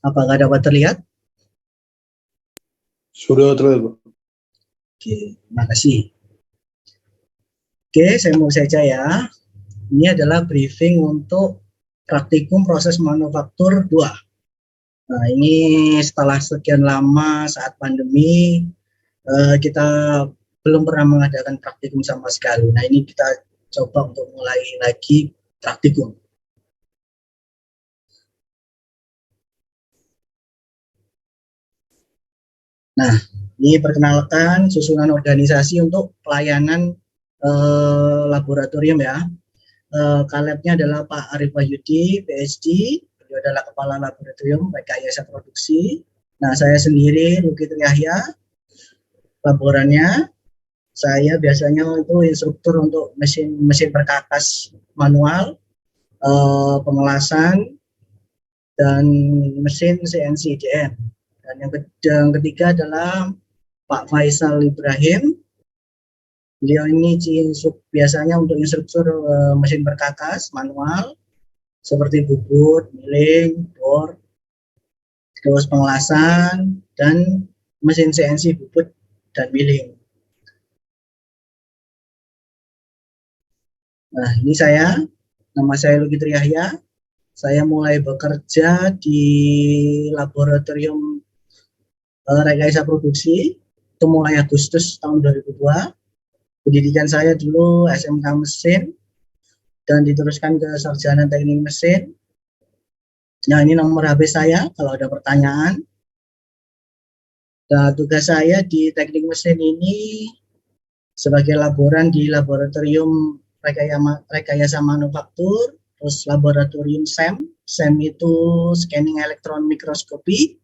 Apakah dapat terlihat? Sudah terlihat, Pak. Oke, terima kasih. Oke, saya mulai saja ya. Ini adalah briefing untuk praktikum proses manufaktur 2. Nah, ini setelah sekian lama saat pandemi, kita belum pernah mengadakan praktikum sama sekali. Nah, ini kita coba untuk mulai lagi praktikum. Nah, ini perkenalkan susunan organisasi untuk pelayanan laboratorium ya. Kalebnya adalah Pak Arif Wahyudi, PhD. Beliau adalah Kepala Laboratorium Rekayasa Produksi. Nah, saya sendiri, Luki Triahya, laborannya. Saya biasanya itu instruktur untuk mesin perkakas manual, pengelasan, dan mesin CNC DM. Dan yang ketiga adalah Pak Faisal Ibrahim. Beliau ini biasanya untuk instruktur mesin perkakas manual seperti bubut, milling, bor, terus pengelasan, dan mesin CNC bubut dan milling. Nah, ini nama saya Luki Triahya. Saya mulai bekerja di laboratorium rekayasa produksi itu mulai Agustus tahun 2002. Pendidikan saya dulu SMK mesin dan diteruskan ke sarjana teknik mesin. Nah, ini nomor HP saya kalau ada pertanyaan. Nah, tugas saya di teknik mesin ini sebagai laboran di laboratorium rekayasa manufaktur, terus laboratorium SEM. SEM itu scanning elektron mikroskopi,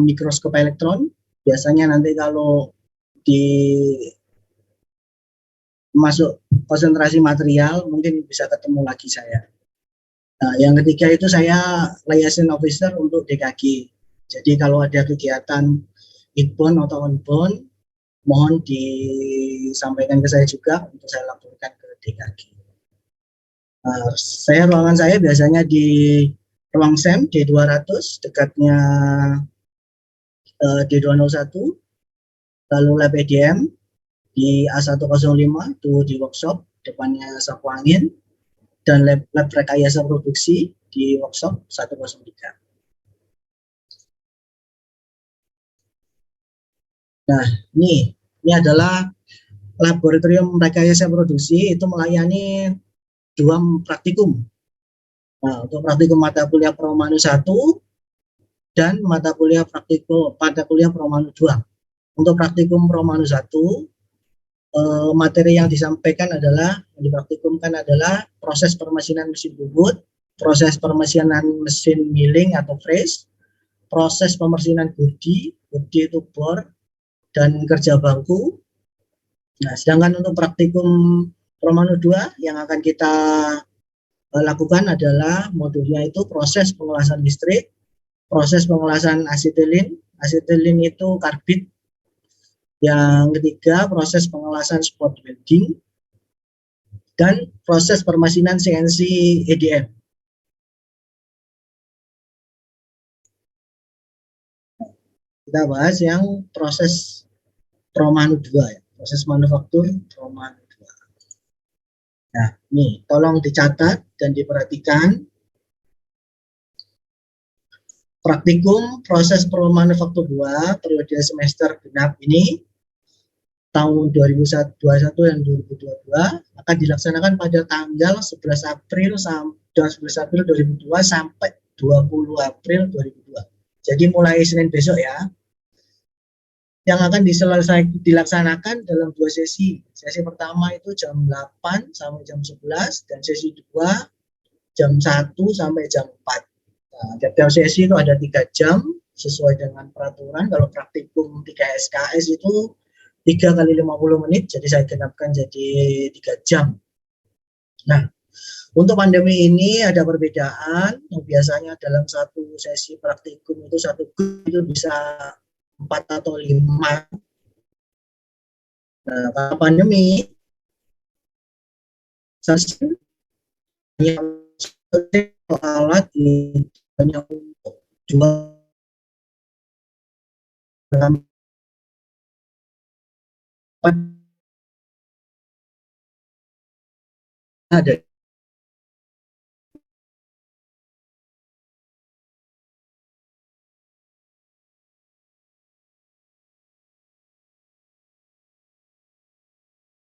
mikroskop elektron. Biasanya nanti kalau di masuk konsentrasi material mungkin bisa ketemu lagi saya. Nah, yang ketiga itu saya liaison officer untuk DKG. Jadi kalau ada kegiatan inbound atau outbound, mohon disampaikan ke saya juga untuk saya laporkan ke DKG. Ruangan saya biasanya di ruang SEM D200, dekatnya D201, lalu lab EDM di A105 itu di workshop depannya sapu angin, dan lab rekayasa produksi di workshop 103. Nah, ini adalah laboratorium rekayasa produksi, itu melayani 2 praktikum. Nah, untuk praktikum mata kuliah Promanu 1 dan mata kuliah Promanu 2. Untuk praktikum Promanu 1, materi yang disampaikan yang dipraktikumkan adalah proses permesinan mesin bubut, proses permesinan mesin milling atau freeze, proses pemesinan gudi itu bor, dan kerja bangku. Nah, sedangkan untuk praktikum Promanu 2 yang akan kita lakukan adalah modulnya itu proses pengelasan listrik, proses pengelasan asetilin. Asetilin itu karbit. Yang ketiga, proses pengelasan spot welding dan proses permesinan CNC EDM. Kita bahas yang proses Promanu 2 ya, proses manufaktur Promanu 2. Nah, ini tolong dicatat dan diperhatikan. Praktikum proses Manufaktur 2 periode semester genap ini tahun 2021 dan 2022 akan dilaksanakan pada tanggal 11 April 2002 sampai 20 April 2002. Jadi mulai Senin besok ya. Yang akan dilaksanakan dalam 2 sesi. Sesi pertama itu jam 8 sampai jam 11 dan sesi 2 jam 1 sampai jam 4. Nah, tiap sesi itu ada 3 jam sesuai dengan peraturan. Kalau praktikum 3 SKS itu 3 kali 50 menit, jadi saya genapkan jadi 3 jam. Nah, untuk pandemi ini ada perbedaan. Biasanya dalam satu sesi praktikum itu satu grup itu bisa 4 atau 5. Nah, karena pandemi, yang alat hanya untuk dua ada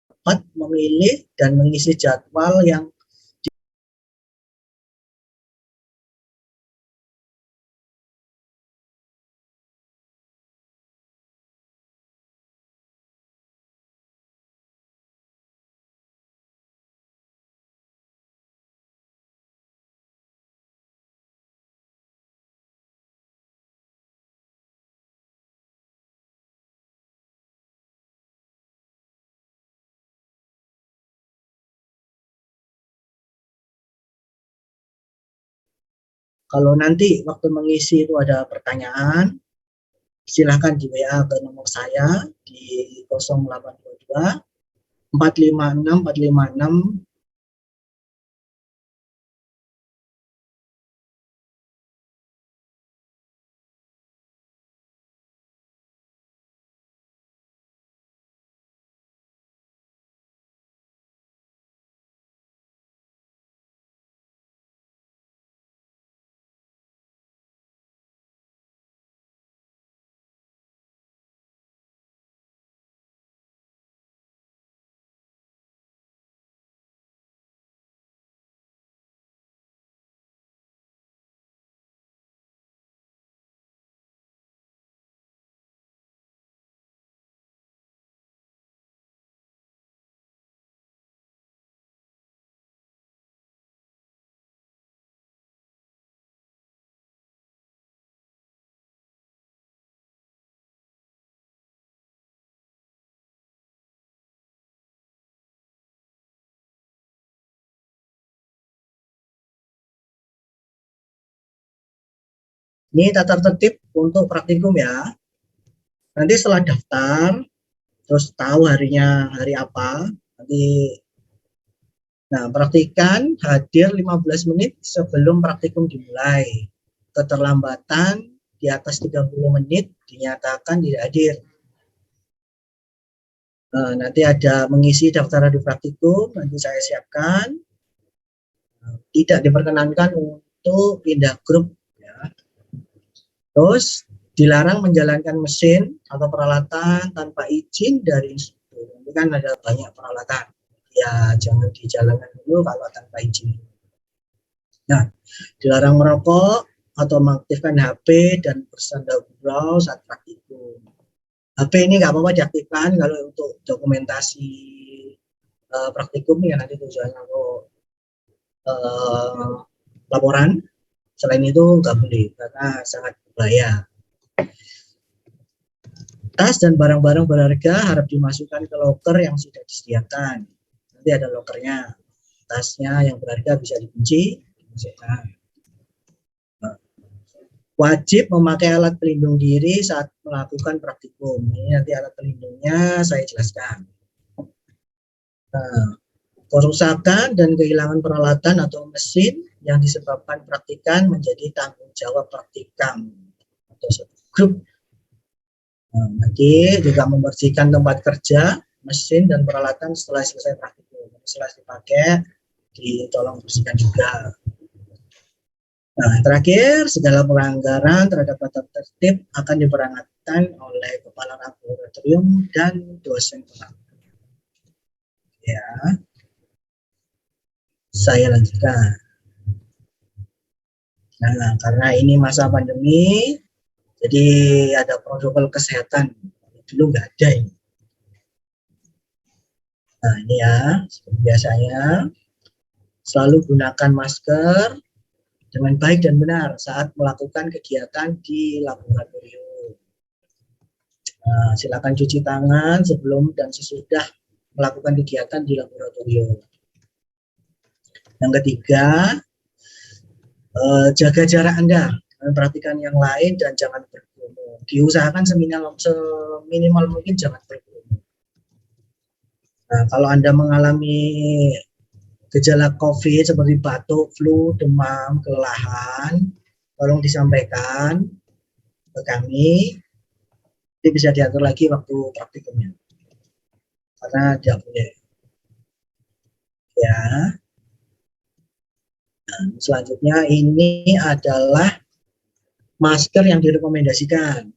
dapat memilih dan mengisi jadwal yang kalau nanti waktu mengisi itu ada pertanyaan, silahkan di WA ke nomor saya di 0822 456 456. Ini tata tertib untuk praktikum ya. Nanti setelah daftar, terus tahu harinya hari apa, nanti praktikan hadir 15 menit sebelum praktikum dimulai. Keterlambatan di atas 30 menit dinyatakan tidak hadir. Nanti ada mengisi daftar radio praktikum, nanti saya siapkan. Tidak diperkenankan untuk pindah grup. Ya. Terus dilarang menjalankan mesin atau peralatan tanpa izin dari instruktur. Ini kan ada banyak peralatan. Ya jangan dijalankan dulu kalau tanpa izin. Nah, dilarang merokok atau mengaktifkan HP dan bersandar gurau saat praktikum. HP ini nggak apa-apa diaktifkan kalau untuk dokumentasi praktikum ya nanti tujuannya untuk laporan. Selain itu nggak boleh karena sangat berbahaya. Tas dan barang-barang berharga harap dimasukkan ke loker yang sudah disediakan. Nanti ada lokernya. Tasnya yang berharga bisa dikunci, dimasukkan. Wajib memakai alat pelindung diri saat melakukan praktikum. Ini nanti alat pelindungnya saya jelaskan. Kerusakan dan kehilangan peralatan atau mesin yang disebabkan praktikan menjadi tanggung jawab praktikam atau satu grup. Nanti juga membersihkan tempat kerja, mesin dan peralatan setelah selesai praktikum. Setelah dipakai, ditolong bersihkan juga. Nah, terakhir, segala pelanggaran terhadap tata tertib akan diperingatkan oleh kepala laboratorium dan dosen pengajar. Ya, saya lanjutkan. Nah, karena ini masa pandemi, jadi ada protokol kesehatan. Dulu nggak ada ini. Nah, ini ya, seperti biasanya, selalu gunakan masker dengan baik dan benar saat melakukan kegiatan di laboratorium. Nah, silakan cuci tangan sebelum dan sesudah melakukan kegiatan di laboratorium. Yang ketiga, jaga jarak Anda, perhatikan yang lain dan jangan berkerumun. Diusahakan seminimal mungkin jangan berkerumun. Nah, kalau Anda mengalami gejala COVID seperti batuk, flu, demam, kelelahan, tolong disampaikan ke kami, jadi bisa diatur lagi waktu praktikumnya, karena tidak boleh. Ya, nah, selanjutnya ini adalah masker yang direkomendasikan.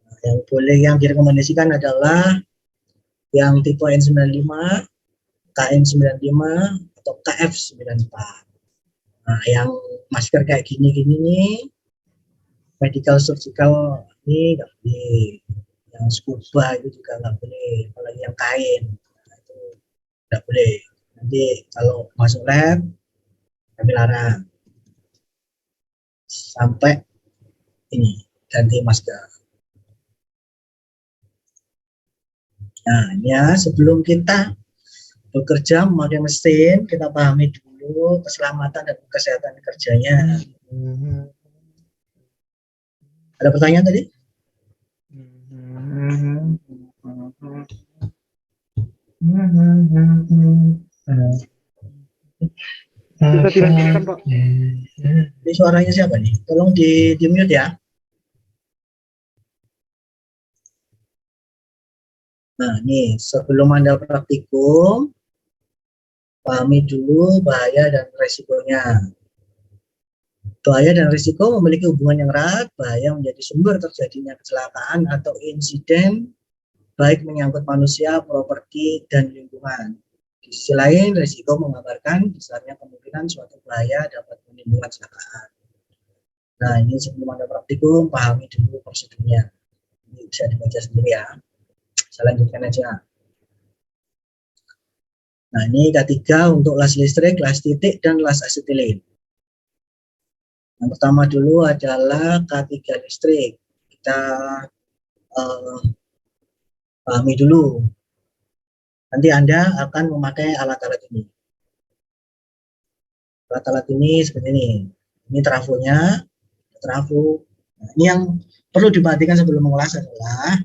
Nah, yang direkomendasikan adalah yang tipe N95, KN95, atau KF94. Nah, yang masker kayak gini-gini nih, medical surgical ini nggak boleh. Yang scuba itu juga nggak boleh, apalagi yang kain. Nah, itu nggak boleh. Nanti kalau masuk lab, kami larang. Sampai ini, ganti masker. Nah, ya sebelum kita bekerja memakai mesin, kita pahami dulu keselamatan dan kesehatan kerjanya. Ada pertanyaan tadi? Bisa dilanjutkan, Pak. Ini suaranya siapa nih? Tolong di mute ya. Nah, ini sebelum Anda praktikum, pahami dulu bahaya dan resikonya. Bahaya dan risiko memiliki hubungan yang erat. Bahaya menjadi sumber terjadinya kecelakaan atau insiden baik menyangkut manusia, properti, dan lingkungan. Di sisi lain, risiko menggambarkan besarnya kemungkinan suatu bahaya dapat menimbulkan kecelakaan. Nah, ini sebelum Anda praktikum, pahami dulu prosedurnya. Ini bisa dibaca sendiri ya. Saya lanjutkan aja. Nah, ini K3 untuk las listrik, las titik, dan las asetilin. Yang pertama dulu adalah K3 listrik. Kita pahami dulu. Nanti Anda akan memakai alat-alat ini. Alat-alat ini seperti ini. Ini trafonya, trafo. Nah, ini yang perlu diperhatikan sebelum mengelas adalah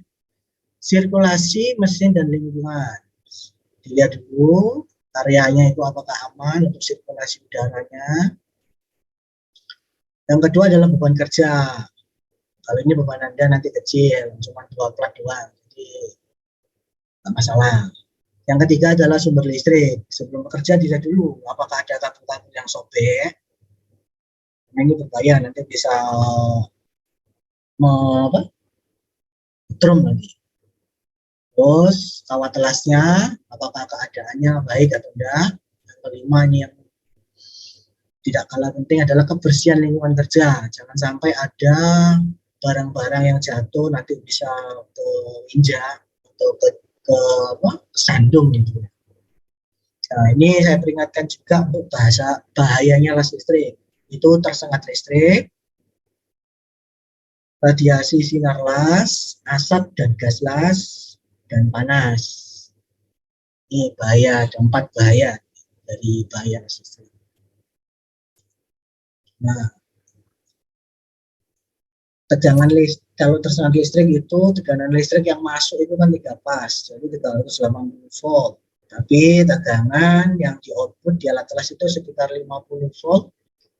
sirkulasi mesin dan lingkungan. Dilihat dulu areanya itu apakah aman untuk sirkulasi udaranya. Yang kedua adalah beban kerja. Kalau ini beban Anda nanti kecil, cuma 2 plat doang, jadi nggak masalah. Yang ketiga adalah sumber listrik. Sebelum bekerja dilihat dulu apakah ada kabel-kabel yang sobek. Nah, ini berbahaya, nanti bisa drum nanti. Terus kawat telasnya, apakah keadaannya baik atau enggak. Yang kelima ini yang tidak kalah penting adalah kebersihan lingkungan kerja. Jangan sampai ada barang-barang yang jatuh nanti bisa ke injak atau ke sandung gitu. Nah, ini saya peringatkan juga untuk bahayanya las listrik. Itu tersengat listrik, radiasi sinar las, asap dan gas las, dan panas. Ini bahaya, ada 4 bahaya dari bahaya las listrik. Nah, tegangan listrik, kalau tersengat listrik itu tegangan listrik yang masuk itu kan 3 pas, jadi 380 volt. Tapi tegangan yang di output di alat telas itu sekitar 50 volt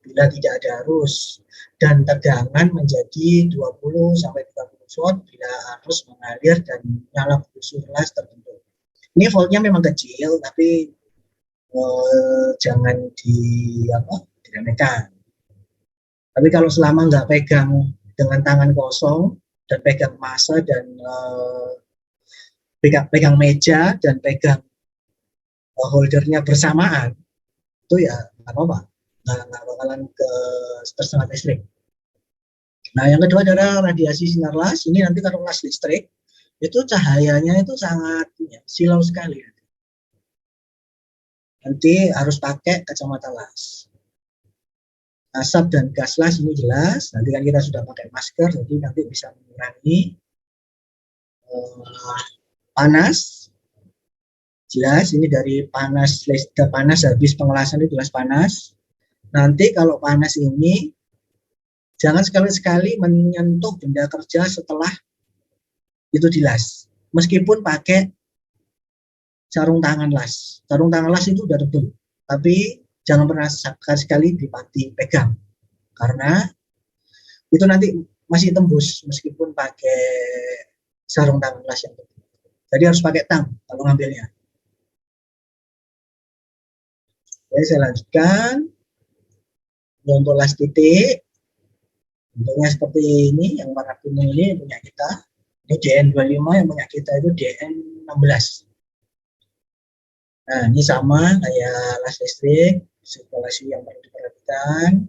bila tidak ada arus, dan tegangan menjadi 20 sampai 30 volt bila arus mengalir dan nyala busur las tertentu. Ini voltnya memang kecil, tapi jangan diremehkan. Tapi kalau selama nggak pegang dengan tangan kosong dan pegang massa dan pegang meja dan pegang holdernya bersamaan, itu ya nggak apa-apa, nggak bakalan tersengat listrik. Nah, yang kedua adalah radiasi sinar las. Ini nanti kalau las listrik itu cahayanya itu sangat silau sekali. Nanti harus pakai kacamata las. Asap dan gas las ini jelas. Nanti kan kita sudah pakai masker, jadi nanti bisa mengurangi panas. Jelas ini dari panas habis pengelasan itu jelas panas. Nanti kalau panas ini jangan sekali-sekali menyentuh benda kerja setelah itu dilas. Meskipun pakai sarung tangan las. Sarung tangan las itu udah tebal, tapi jangan pernah sekali-sekali dipegang. karena itu nanti masih tembus meskipun pakai sarung tangan las yang tebal. Jadi harus pakai tang kalau ngambilnya. Oke, saya lanjutkan. Untuk las titik, bentuknya seperti ini, yang warna kuning ini punya kita. Ini DN25, yang punya kita itu DN16. Nah, ini sama kayak las listrik, sirkulasi yang perlu diperhatikan,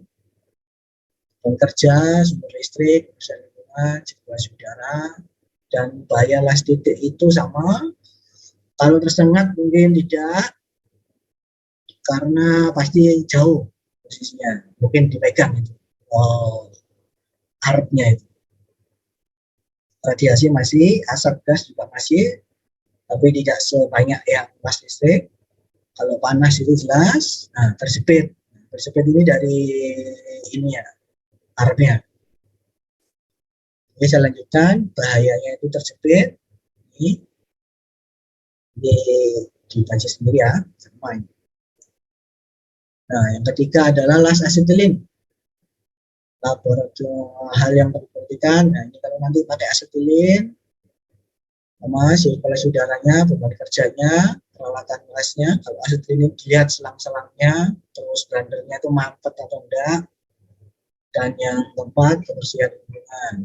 jam kerja, sumber listrik, urusan lingkungan, sirkulasi udara, dan bahaya las titik itu sama. Kalau tersengat mungkin tidak, karena pasti jauh posisinya, mungkin dipegang itu artnya itu. Radiasi masih, asap gas juga masih, tapi tidak sebanyak yang las listrik. Kalau panas itu jelas. Nah, tersepit. Tersepit ini dari ini ya, artnya. Oke, saya lanjutkan. Bahayanya itu tersepit. Ini dibaca sendiri ya. Sama ini. Nah, yang ketiga adalah las asetilin. Laboratorium hal yang perlu diperhatikan. Nah, ini kalau nanti pakai asetilin, sama sirkulasi udaranya, beban kerjanya, peralatan lasnya. Kalau asetilin dilihat selang-selangnya, terus blendernya itu mampet atau enggak, dan yang keempat kebersihan lingkungan.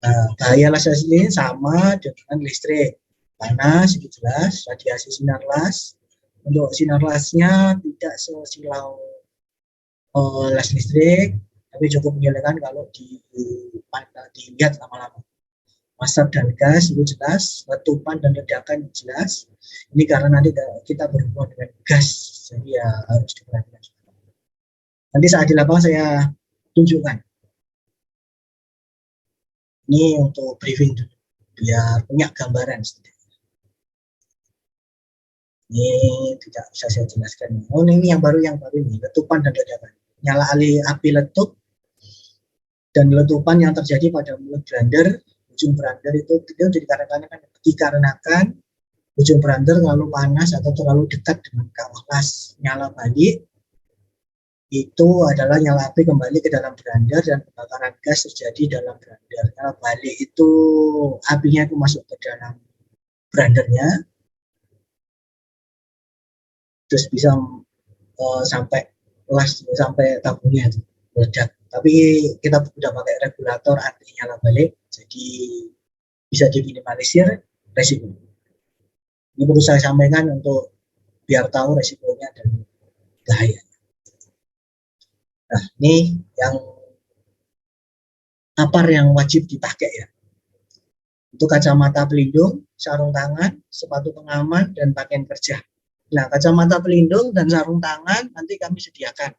Nah, bahaya las asetilin sama dengan listrik. Panas itu jelas, radiasi sinar las. Untuk sinar lasnya tidak sesilau las listrik, tapi cukup menyulitkan kalau dilihat lama-lama. Asap dan gas itu jelas, letupan dan ledakan jelas. Ini karena nanti kita berhubungan dengan gas, jadi ya harus diperhatikan. Nanti saat di lapangan saya tunjukkan. Ini untuk briefing dulu, biar punya gambaran. Ini tidak bisa saya jelaskan. Oh, ini yang baru ini, letupan dan ledakan. Nyala api letup dan letupan yang terjadi pada mulut blender, ujung blender itu dikarenakan ujung blender terlalu panas atau terlalu dekat dengan kawah las. Nyala balik itu adalah nyala api kembali ke dalam blender dan kebakaran gas terjadi dalam blender. Nyala balik itu apinya itu masuk ke dalam blendernya, terus bisa sampai tabungnya itu meledak. Tapi kita sudah pakai regulator anti nyala balik, jadi bisa diminimalisir resiko. Ini perlu saya sampaikan untuk biar tahu resikonya dan bahaya. Nah, ini yang APAR yang wajib dipakai ya. Itu kacamata pelindung, sarung tangan, sepatu pengaman, dan pakaian kerja. Nah, kacamata pelindung dan sarung tangan nanti kami sediakan.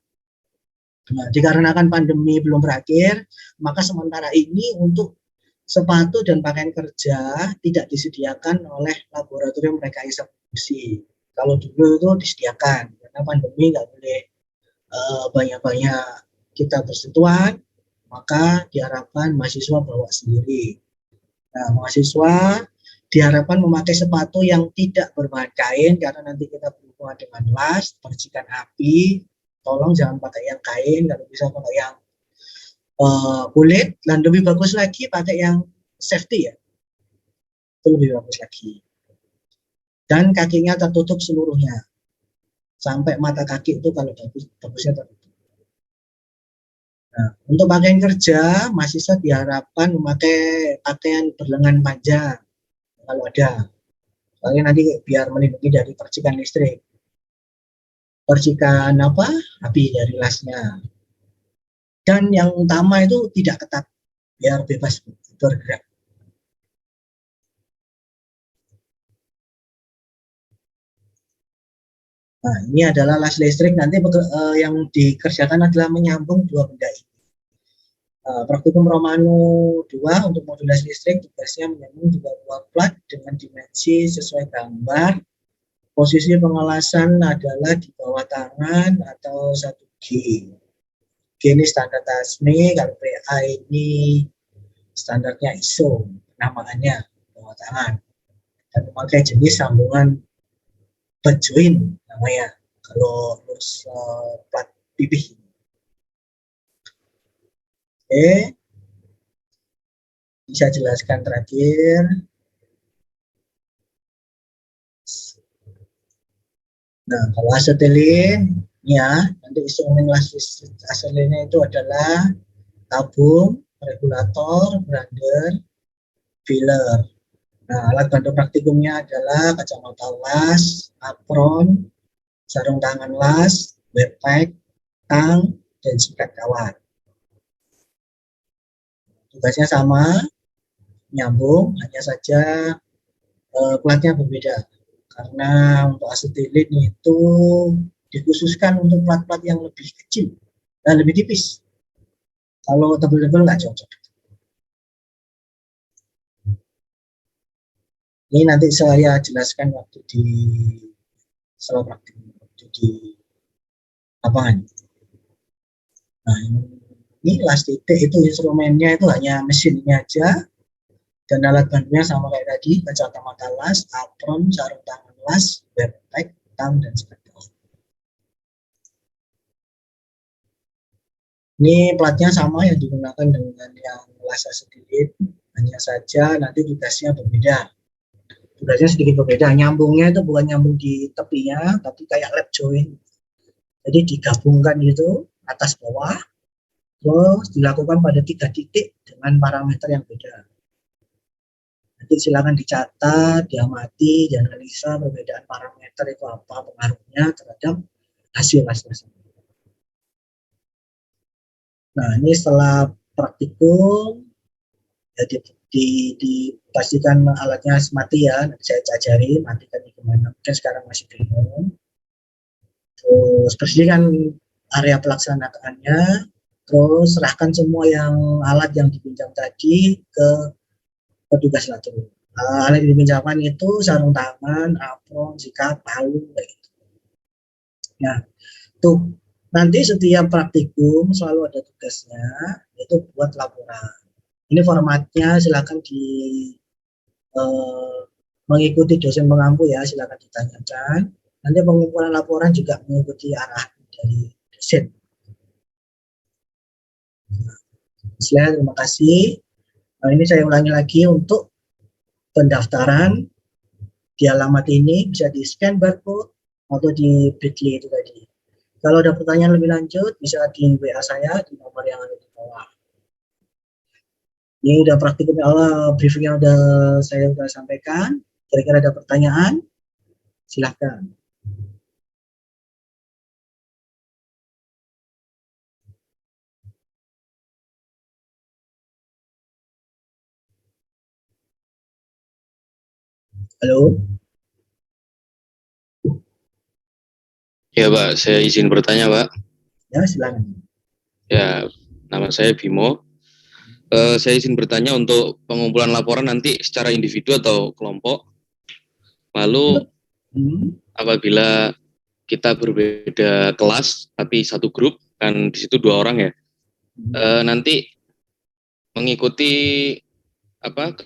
Nah, dikarenakan pandemi belum berakhir, maka sementara ini untuk sepatu dan pakaian kerja tidak disediakan oleh laboratorium rekayasa produksi. Kalau dulu itu disediakan, karena pandemi nggak boleh banyak-banyak kita bersentuhan, maka diharapkan mahasiswa bawa sendiri. Nah, mahasiswa diharapkan memakai sepatu yang tidak berbahan kain, karena nanti kita berhubungan dengan las, percikan api. Tolong jangan pakai yang kain, kalau bisa pakai yang kulit, dan lebih bagus lagi pakai yang safety ya, itu lebih bagus lagi. Dan kakinya tertutup seluruhnya, sampai mata kaki itu kalau bagusnya tertutup. Nah, untuk pakaian kerja, mahasiswa diharapkan memakai pakaian berlengan panjang kalau ada. Soalnya nanti biar melindungi dari percikan listrik, percikan api dari lasnya. Dan yang utama itu tidak ketat, biar bebas bergerak. Nah, ini adalah las listrik, nanti yang dikerjakan adalah menyambung dua benda ini. Praktikum Romano 2 untuk modul las listrik, tugasnya menyambung dua buah plat dengan dimensi sesuai gambar. Posisi pengelasan adalah di bawah tangan atau 1G. Ini standar TASME, kalau PA ini standarnya ISO, namaannya bawah tangan. Dan memakai jenis sambungan butt joint namanya, kalau lurus plat pipih. Oke, bisa jelaskan terakhir. Nah, kalau asetilin, ya, nanti instrumen asetilnya itu adalah tabung, regulator, brander, filler. Nah, alat bantu praktikumnya adalah kacamata las, apron, sarung tangan las, backpack, tang, dan sikat kawat. Tugasnya sama, nyambung, hanya saja platnya berbeda. Karena untuk asetilin itu dikhususkan untuk plat-plat yang lebih kecil dan lebih tipis. Kalau tebel-tebel nggak cocok. Ini nanti saya jelaskan waktu di setelah praktik waktu di lapangan. Nah, ini las titik itu instrumennya itu hanya mesinnya aja, dan alat bantunya sama kayak tadi, kacamata las, apron, sarung tangan las, backpack, tang, dan sebagainya. Ini platnya sama yang digunakan dengan yang las asetilin, hanya saja nanti tugasnya berbeda. Tugasnya sedikit berbeda, nyambungnya itu bukan nyambung di tepinya, tapi kayak lap joint. Jadi digabungkan gitu, atas bawah, terus dilakukan pada 3 titik dengan parameter yang beda. Nanti silakan dicatat, diamati, dianalisa perbedaan parameter itu apa pengaruhnya terhadap hasil. Nah, ini setelah praktikum, ya dipastikan alatnya mati ya, nanti saya ajari matikan di kemana, mungkin sekarang masih bingung. Terus bersihkan area pelaksanaannya, terus serahkan semua yang alat yang dipinjam tadi ke petugas latur. Alat yang dipinjamkan itu sarung tangan, apron, sikat, palu, kayak gitu. Nah, tuh nanti setiap praktikum selalu ada tugasnya, itu buat laporan. Ini formatnya silakan di eh, mengikuti dosen pengampu ya, silakan ditanyakan. Nanti pengumpulan laporan juga mengikuti arah dari dosen. Terima kasih. Nah, ini saya ulangi lagi untuk pendaftaran di alamat ini bisa di scan barcode atau di Bitly itu tadi. Kalau ada pertanyaan lebih lanjut bisa di WA saya di nomor yang ada di bawah. Ini udah praktikum awal, briefing yang saya udah sampaikan. Kira-kira ada pertanyaan? Silahkan. Halo? Ya Pak, saya izin bertanya Pak. Ya, silakan. Ya, nama saya Bimo. Saya izin bertanya untuk pengumpulan laporan nanti secara individu atau kelompok. Lalu apabila kita berbeda kelas tapi satu grup, kan di situ 2 orang ya. Nanti mengikuti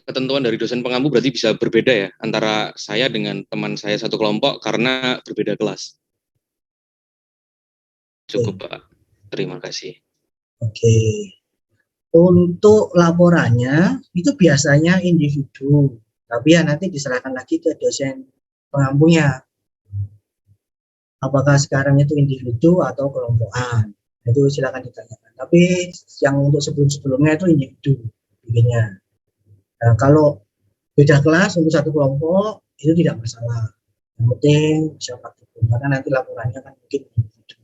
ketentuan dari dosen pengampu berarti bisa berbeda ya antara saya dengan teman saya satu kelompok karena berbeda kelas. Cukup Pak. Terima kasih. Oke. Untuk laporannya itu biasanya individu, tapi ya nanti diserahkan lagi ke dosen pengampunya. Apakah sekarang itu individu atau kelompokan? Itu silakan ditanyakan. Tapi yang untuk sebelum-sebelumnya itu individu bikinnya. Nah, kalau beda kelas untuk satu kelompok itu tidak masalah. Yang penting bisa praktikum karena nanti laporannya kan mungkin individu.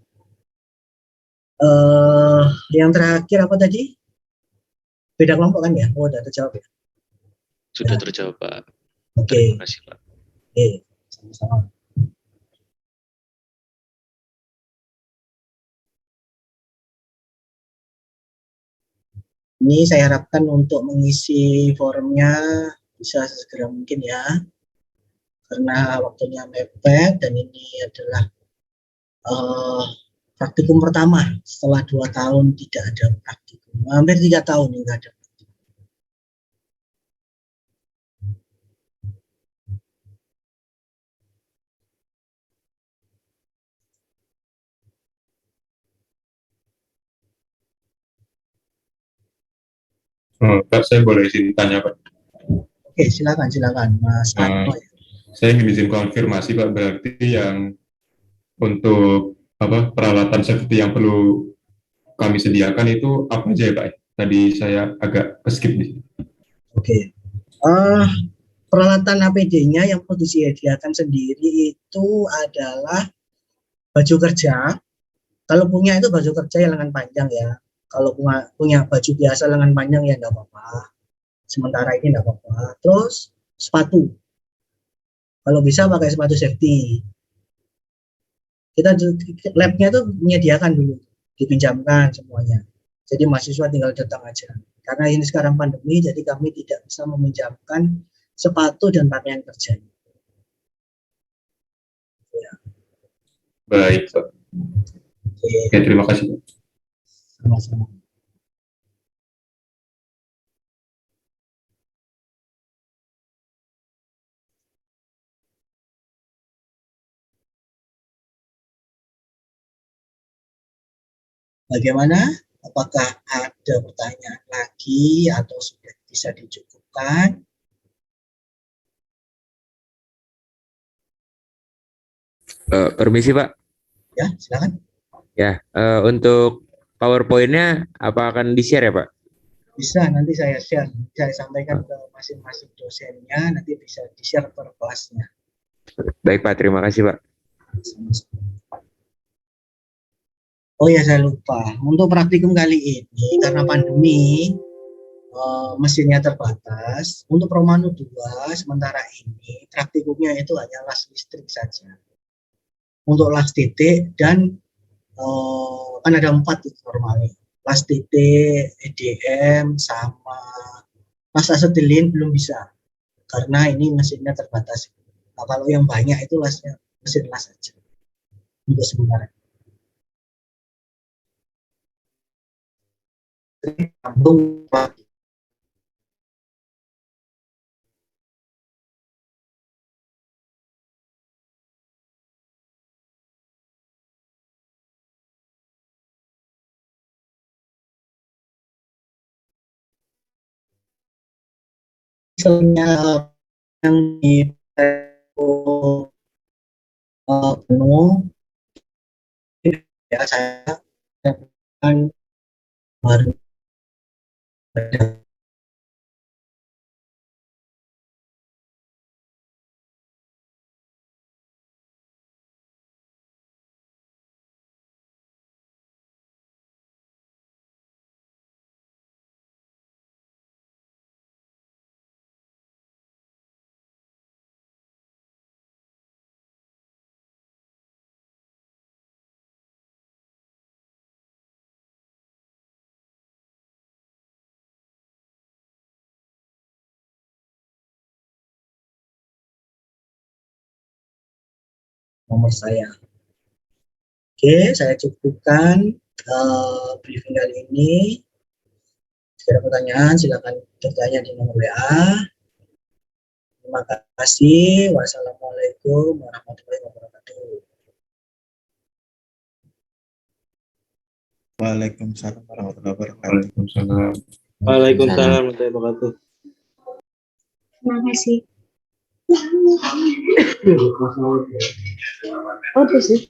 Yang terakhir apa tadi? Beda kelompok kan ya? Oh, udah terjawab ya? Sudah terjawab Pak. Oke. Terima kasih Pak. Oke, sama-sama. Ini saya harapkan untuk mengisi formnya bisa segera mungkin ya, karena waktunya mepet dan ini adalah praktikum pertama setelah 2 tahun tidak ada praktikum, hampir 3 tahun tidak ada. Pak, saya boleh izin tanya, Pak? Oke, silakan Mas Arno. Saya ingin izin konfirmasi, Pak, berarti yang untuk peralatan safety yang perlu kami sediakan itu apa aja ya, Pak? Tadi saya agak keskip nih. Oke. Peralatan APD-nya yang perlu disediakan sendiri itu adalah baju kerja. Kalau punya itu baju kerja yang lengan panjang ya. Kalau punya baju biasa lengan panjang ya nggak apa-apa. Sementara ini nggak apa-apa. Terus sepatu. Kalau bisa pakai sepatu safety. Kita labnya itu menyediakan dulu, dipinjamkan semuanya. Jadi mahasiswa tinggal datang aja. Karena ini sekarang pandemi, jadi kami tidak bisa meminjamkan sepatu dan pakaian kerja. Ya. Baik, Pak. Oke, terima kasih, Pak. Sama-sama. Bagaimana? Apakah ada pertanyaan lagi atau sudah bisa dicukupkan? Permisi Pak. Ya, silakan. Ya, untuk PowerPoint-nya apa akan di-share ya Pak? Bisa, nanti saya share. Saya sampaikan ke masing-masing dosennya, nanti bisa di-share per kelasnya. Baik Pak, terima kasih Pak. Oh ya, saya lupa. Untuk praktikum kali ini, karena pandemi, mesinnya terbatas. Untuk Promanu 2, sementara ini, praktikumnya itu hanya las listrik saja. Untuk las titik dan kan ada 4 itu normalnya. Las titik, EDM, sama las asetilin belum bisa. Karena ini mesinnya terbatas. Nah, kalau yang banyak itu lasnya, mesin las saja. Untuk sementara. Sambung misalnya yang di penuh ya saya akan baru nomor saya. Oke, saya cukupkan briefing kali ini. Jika ada pertanyaan, silakan bertanya di nomor WA. Terima kasih. Wassalamualaikum warahmatullahi wabarakatuh. Waalaikumsalam warahmatullahi wabarakatuh. Waalaikumsalam. Waalaikumsalam warahmatullahi wabarakatuh. Terima kasih. Oh, sih.